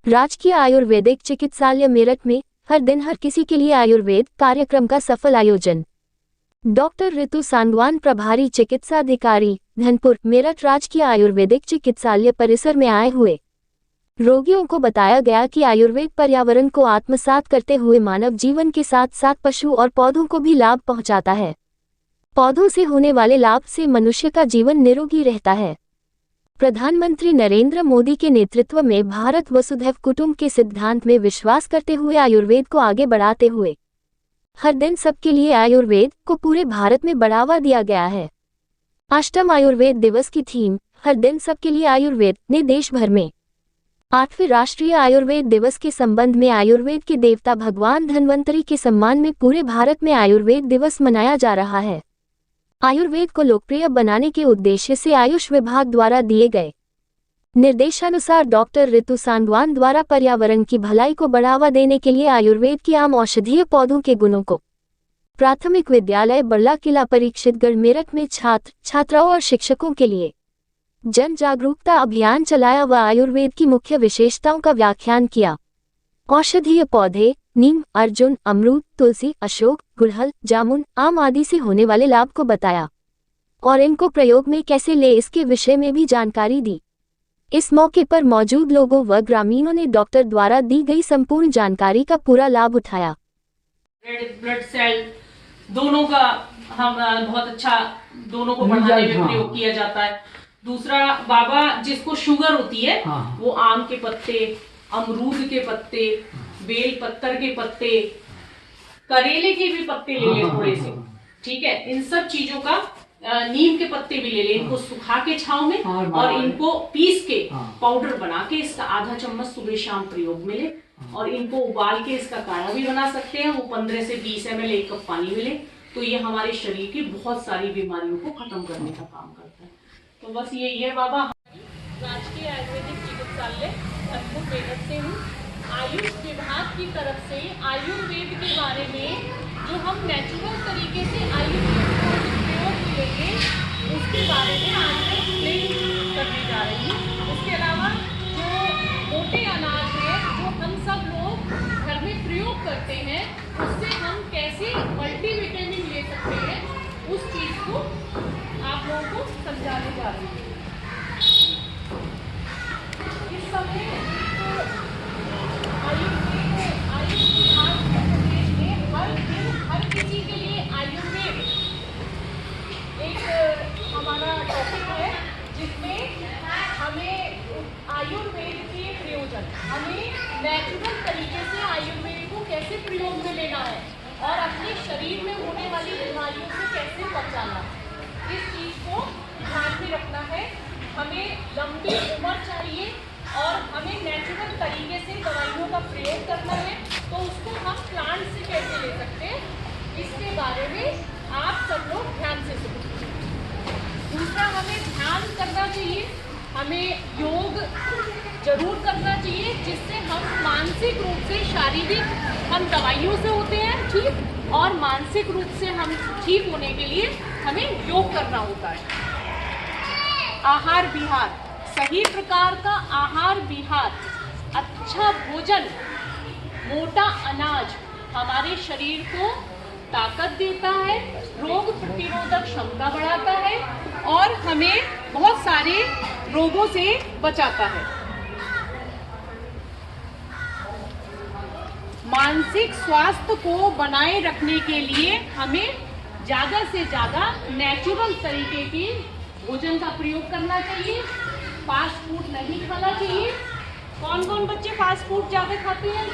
राजकीय आयुर्वेदिक चिकित्सालय मेरठ में हर दिन हर किसी के लिए आयुर्वेद कार्यक्रम का सफल आयोजन। डॉक्टर ऋतु सांगवान, प्रभारी चिकित्साधिकारी धनपुर, मेरठ राजकीय आयुर्वेदिक चिकित्सालय परिसर में आए हुए रोगियों को बताया गया कि आयुर्वेद पर्यावरण को आत्मसात करते हुए मानव जीवन के साथ साथ पशु और पौधों को भी लाभ पहुंचाता है। पौधों से होने वाले लाभ से मनुष्य का जीवन निरोगी रहता है। प्रधानमंत्री नरेंद्र मोदी के नेतृत्व में भारत वसुधैव कुटुंब के सिद्धांत में विश्वास करते हुए आयुर्वेद को आगे बढ़ाते हुए हर दिन सबके लिए आयुर्वेद को पूरे भारत में बढ़ावा दिया गया है। 8वां आयुर्वेद दिवस की थीम हर दिन सबके लिए आयुर्वेद ने देश भर में 8वें राष्ट्रीय आयुर्वेद दिवस के संबंध में आयुर्वेद के देवता भगवान धन्वंतरि के सम्मान में पूरे भारत में आयुर्वेद दिवस मनाया जा रहा है। आयुर्वेद को लोकप्रिय बनाने के उद्देश्य से आयुष विभाग द्वारा दिए गए निर्देशानुसार डॉक्टर ऋतु सांगवान द्वारा पर्यावरण की भलाई को बढ़ावा देने के लिए आयुर्वेद की आम औषधीय पौधों के गुणों को प्राथमिक विद्यालय बड़ला किला परीक्षितगढ़ मेरठ में छात्र छात्राओं और शिक्षकों के लिए जन जागरूकता अभियान चलाया व आयुर्वेद की मुख्य विशेषताओं का व्याख्यान किया। औषधीय पौधे नीम, अर्जुन, अमरूद, तुलसी, अशोक, गुड़हल, जामुन, आम आदि से होने वाले लाभ को बताया और इनको प्रयोग में कैसे ले इसके विषय में भी जानकारी दी। इस मौके पर मौजूद लोगों व ग्रामीणों ने डॉक्टर द्वारा दी गई संपूर्ण जानकारी का पूरा लाभ उठाया। रेड ब्लड सेल दोनों का हम बहुत अच्छा दोनों को बढ़ाने में प्रयोग किया जाता है। दूसरा, बाबा जिसको शुगर होती है वो आम के पत्ते, अमरूद के पत्ते, बेल पत्तर के पत्ते, करेले के भी पत्ते ले ले थोड़े से, ठीक है। इन सब चीजों का नीम के पत्ते भी ले ले, इनको सुखा के छांव में और इनको पीस के पाउडर बना के इसका आधा चम्मच सुबह शाम प्रयोग में ले और इनको उबाल के इसका काढ़ा भी बना सकते हैं। वो 15 से 20 ml 1 कप पानी में ले तो ये हमारे शरीर की बहुत सारी बीमारियों को खत्म करने का काम करता है। तो बस यही है बाबा। राजकीय आयुर्वेदिक चिकित्सालय धनपुर मेरठ से हूँ। आयुष विभाग की तरफ से आयुर्वेद के बारे में जो हम नेचुरल तरीके से आयुर्वेद को प्रयोग करेंगे उसके बारे में आज मैं एक्सप्लेन करने जा रही हूँ। उसके अलावा जो मोटे अनाज है जो हम सब लोग घर में प्रयोग करते हैं उससे हम कैसे मल्टीविटामिन ले सकते हैं उस चीज़ को आप लोगों को समझाने जा रही हूँ। इस समय हर किसी के लिए आयुर्वेद एक हमारा टॉपिक है जिसमें हमें आयुर्वेद के प्रयोजन, हमें नेचुरल तरीके से आयुर्वेद को कैसे प्रयोग में लेना है और अपने शरीर में होने वाली बीमारियों से कैसे बचाना है, इस चीज़ को ध्यान में रखना है। हमें लंबी उम्र चाहिए और हमें नेचुरल तरीके से दवाइयों का प्रयोग करना है, तो उसको हम प्लांट से कैसे ले सकते हैं इसके बारे में आप सब लोग ध्यान से सुनिए। दूसरा, हमें ध्यान करना चाहिए, हमें योग जरूर करना चाहिए जिससे हम मानसिक रूप से, शारीरिक हम दवाइयों से होते हैं ठीक, और मानसिक रूप से हम ठीक होने के लिए हमें योग करना होता है। आहार विहार, सही प्रकार का आहार विहार, अच्छा भोजन, मोटा अनाज हमारे शरीर को ताकत देता है, रोग प्रतिरोधक क्षमता बढ़ाता है और हमें बहुत सारे रोगों से बचाता है। मानसिक स्वास्थ्य को बनाए रखने के लिए हमें ज़्यादा से ज़्यादा नेचुरल तरीके की भोजन का प्रयोग करना चाहिए। फास्ट फूड नहीं खाना चाहिए। कौन कौन बच्चे फास्ट फूड ज़्यादा खाते हैं?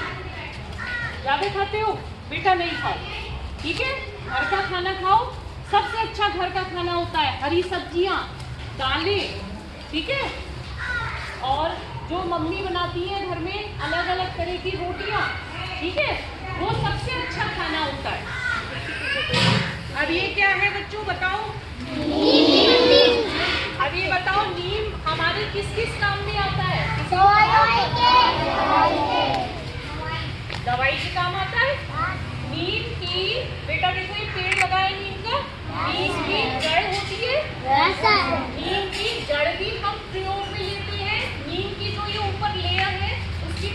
ज़्यादा खाते हो? बेटा नहीं खाओ, ठीक है। घर का खाना खाओ, सबसे अच्छा घर का खाना होता है हरी सब्जियां, दालें, ठीक है। और जो मम्मी बनाती है घर में अलग अलग तरह की रोटियां, ठीक है, वो सबसे अच्छा खाना होता है। अब ये क्या है बच्चों, बताओ। अब ये बताओ, नीम हमारे किस किस काम में आता है? दवाई के काम आता है। नीम की, बेटा देखो ये पेड़ लगा है नीम का, नीम की जड़ होती है, नीम की जड़ भी हम प्रयोग में लेते हैं। नीम की जो ये ऊपर लेयर है उसकी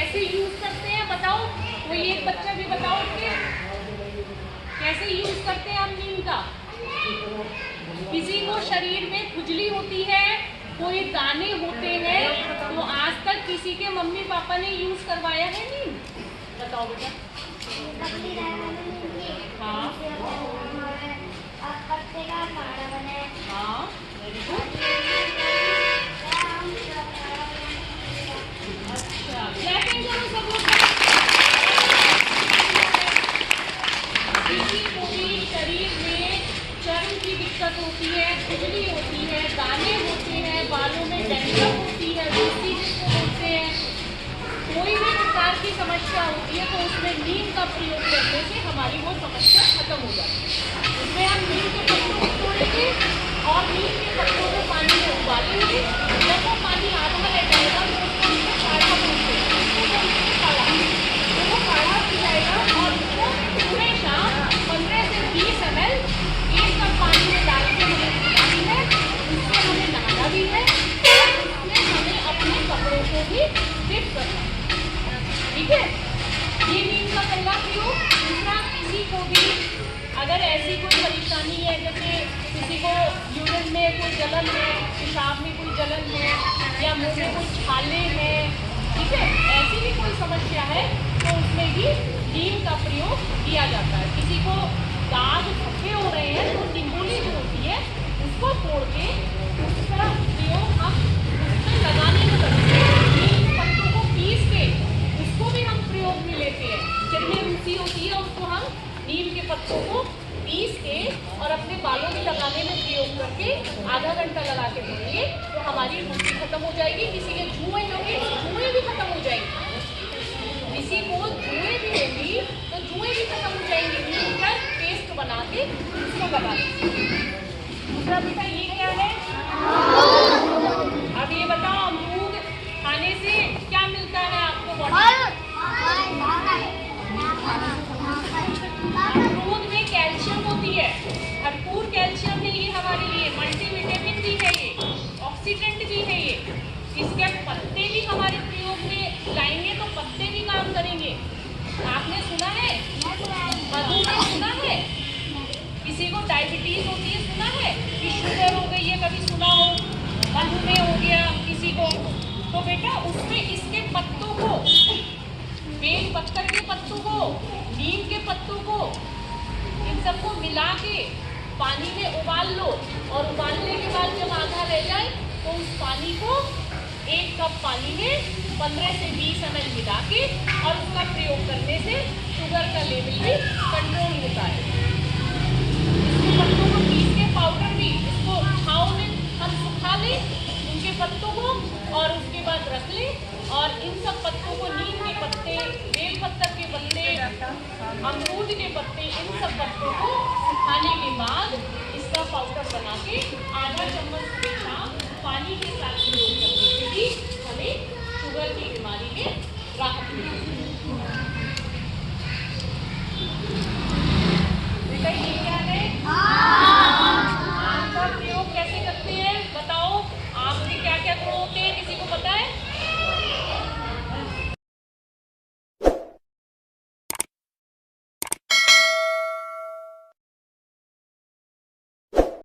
कैसे यूज करते हैं बताओ, कोई एक बच्चा भी बताओ कि कैसे यूज करते हैं हम नीम का। किसी को शरीर में खुजली होती है, कोई दाने होते हैं, तो आज तक किसी के मम्मी पापा ने यूज करवाया है नीम? बताओ बेटा। हाँ हाँ, वेरी गुड। अच्छा, क्लैपिंग करो सब लोग। किसी को भी शरीर में चर्म की दिक्कत होती है, खुजली होती है, दाने होते हैं, बालों में डैंड्रफ होती है, रूसी जिसको बोलते हैं, कोई भी प्रकार की समस्या होती है तो उसमें नीम का प्रयोग करने से हमारी वो समस्या खत्म हो जाती है। उसमें हम नीम के पत्तों को तोड़ेंगे और नीम के पत्तों को पानी में उबालेंगे। जब वो पानी आधा रह जाएगा तो उसको हमसे काढ़ा बोलते हैं, उसको बोलते हैं काढ़ा। तो वो काढ़ा पी जाएगा और उसको पूरे शाम 15 से 20 ml एक कप पानी में डाल के हमें पीना भी है, उससे हमें नहाना भी है और उसमें हमें अपने कपड़ों को भी डिप करना है। ठीक है, ये नीम का पहला प्रयोग। दूसरा, किसी को भी अगर ऐसी कोई परेशानी है, जैसे किसी को यूरिन में कोई जलन है, पेशाब में कोई जलन है, या मुंह में कोई छाले हैं, ठीक है, ऐसी भी कोई समस्या है तो उसमें भी नीम का प्रयोग किया जाता है। किसी को दाग धब्बे हो रहे हैं तो निम्बोली जो होती है उसको तोड़ के उसका प्रयोग हम उसमें लगाने में करते हैं। नीम पत्तों को पीस के उसको भी हम प्रयोग में लेते हैं। सिर में रूसी होती है उसको हम नीम के पत्तों को पीस के और अपने बालों में लगाने में प्रयोग करके आधा घंटा लगा के देंगे तो हमारी रूसी खत्म हो जाएगी। किसी के जुएं होंगे तो जुएं भी खत्म हो जाएंगे, किसी को जुएं भी होंगी तो जुएं भी खत्म हो जाएंगे। नीम का पेस्ट बना के उसको लगा देंगे। दूसरा बेटा ये क्या है? अब ये बताओ, अमरूद खाने से क्या मिलता है आपको बॉडी? अमरूद में कैल्शियम होती है, भरपूर कैल्शियम है ये हमारे लिए, मल्टीविटामिन भी है ये, ऑक्सीडेंट भी है ये। इसके पत्ते भी हमारे प्रयोग में लाएंगे तो पत्ते भी काम करेंगे। आपने सुना है मधुमेह, सुना है? किसी को डायबिटीज होती है, सुना है? कि शुगर हो गई है, कभी सुना हो? मधुमेह हो गया किसी को, तो बेटा उसमें इसके पत्तों को, बेल पत्थर के पत्तों को, नीम के पत्तों को, इन सबको मिला के पानी में उबाल लो और उबालने के बाद जब आधा रह जाए तो उस पानी को एक कप पानी में 15 से 20 ml मिला के और उसका प्रयोग करने से शुगर का लेवल भी कंट्रोल होता है। इसके पत्तों को पीस के पाउडर भी, इसको छाँव में हम सुखा लें उनके पत्तों को और उसके बाद रख लें और इन सब पत्तों को, नीम के पत्ते, बेल पत्तर के पत्ते, अमरूद के पत्ते, इन सब पत्तों को सुखाने के बाद इसका पाउडर बना के आधा चम्मच सुबह शाम पानी के साथ प्रयोग करने से भी हमें